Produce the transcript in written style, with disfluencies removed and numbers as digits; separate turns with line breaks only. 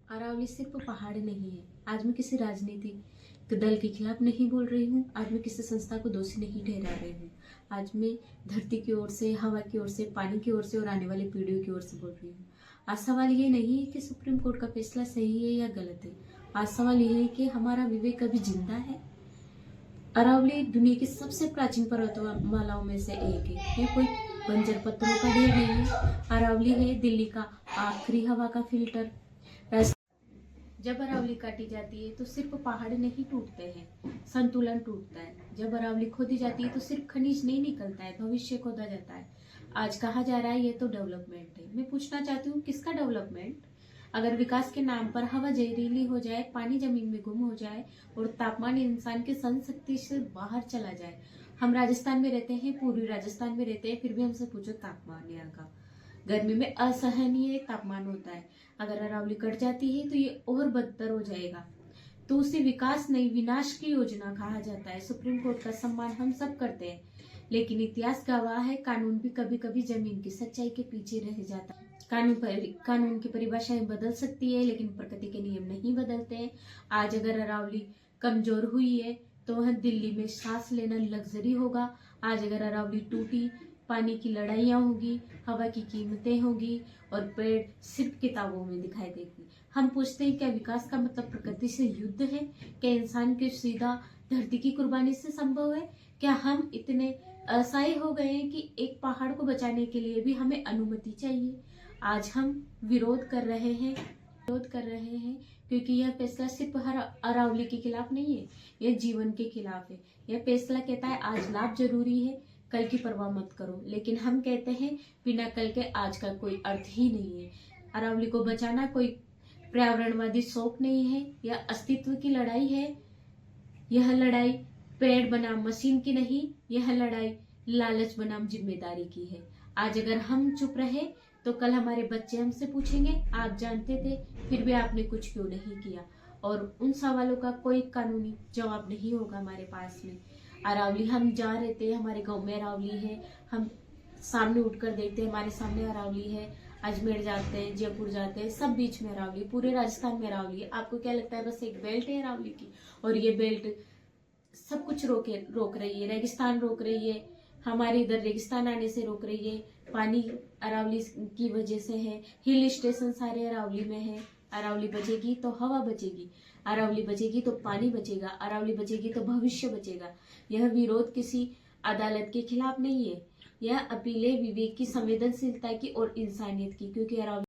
अरावली सिर्फ पहाड़ नहीं है। आज मैं किसी राजनीतिक दल के खिलाफ नहीं बोल रही हूँ। आज मैं किसी संस्था को दोषी नहीं ठहरा रही हूँ। आज मैं धरती की ओर से, हवा की ओर से, पानी की ओर से और आने वाली पीढ़ियों की ओर से बोल रही हूँ। आज सवाल ये नहीं है कि सुप्रीम कोर्ट का फैसला सही है या गलत है। आज सवाल ये है कि हमारा विवेक अभी जिंदा है। अरावली दुनिया की सबसे प्राचीन पर्वतमालाओं में से एक है। यह कोई बंजर पत्थरों का ढेर नहीं है। अरावली है दिल्ली का आखिरी हवा का फिल्टर। जब अरावली काटी जाती है तो सिर्फ पहाड़ नहीं टूटते हैं, संतुलन टूटता है। जब अरावली खोदी जाती है तो सिर्फ खनिज नहीं निकलता है, भविष्य खोदा जाता है। आज कहा जा रहा है ये तो डेवलपमेंट है। मैं पूछना चाहती हूँ, किसका डेवलपमेंट? अगर विकास के नाम पर हवा जहरीली हो जाए, पानी जमीन में गुम हो जाए और तापमान इंसान की सहन शक्ति से बाहर चला जाए। हम राजस्थान में रहते हैं, पूर्वी राजस्थान में रहते हैं, फिर भी हमसे पूछो तापमान यहाँ का। गर्मी में असहनीय तापमान होता है। अगर अरावली कट जाती है तो ये और बदतर हो जाएगा। तो उसे विकास नहीं, विनाश की योजना कहा जाता है। सुप्रीम कोर्ट का सम्मान हम सब करते हैं, लेकिन इतिहास गवाह है, कानून भी कभी कभी जमीन की सच्चाई के पीछे रह जाता है। कानून की परिभाषाएं बदल सकती है, लेकिन प्रकृति के नियम नहीं बदलते हैं। आज अगर अरावली कमजोर हुई है तो वह दिल्ली में सांस लेना लग्जरी होगा। आज अगर अरावली टूटी, पानी की लड़ाइयाँ होगी, हवा की कीमतें होगी और पेड़ सिर्फ किताबों में दिखाई देगी। हम पूछते हैं, क्या विकास का मतलब प्रकृति से युद्ध है? क्या इंसान के सीधा धरती की कुर्बानी से संभव है? क्या हम इतने असहाय हो गए हैं कि एक पहाड़ को बचाने के लिए भी हमें अनुमति चाहिए? आज हम विरोध कर रहे हैं क्योंकि यह फैसला सिर्फ हर अरावली के खिलाफ नहीं है, यह जीवन के खिलाफ है। यह फैसला कहता है आज लाभ जरूरी है, कल की परवाह मत करो। लेकिन हम कहते हैं बिना कल के आज का कोई अर्थ ही नहीं है। अरावली को बचाना कोई पर्यावरणवादी शौक नहीं है, यह अस्तित्व की लड़ाई है। यह लड़ाई पेड़ बनाम मशीन की नहीं, यह लड़ाई लालच बनाम जिम्मेदारी की है। आज अगर हम चुप रहे तो कल हमारे बच्चे हमसे पूछेंगे, आप जानते थे फिर भी आपने कुछ क्यों नहीं किया? और उन सवालों का कोई कानूनी जवाब नहीं होगा हमारे पास में। अरावली हम जहाँ रहते हैं, हमारे गांव में अरावली है, हम सामने उठकर देखते हैं हमारे सामने अरावली है। अजमेर जाते हैं, जयपुर जाते हैं, सब बीच में अरावली, पूरे राजस्थान में अरावली है। आपको क्या लगता है बस एक बेल्ट है अरावली की? और ये बेल्ट सब कुछ रोक रही है, रेगिस्तान रोक रही है, हमारे इधर रेगिस्तान आने से रोक रही है, पानी अरावली की वजह से है, हिल स्टेशन सारे अरावली में है। अरावली बचेगी तो हवा बचेगी, अरावली बचेगी तो पानी बचेगा, अरावली बचेगी तो भविष्य बचेगा। यह विरोध किसी अदालत के खिलाफ नहीं है, यह अपील है विवेक की, संवेदनशीलता की और इंसानियत की, क्योंकि अरावली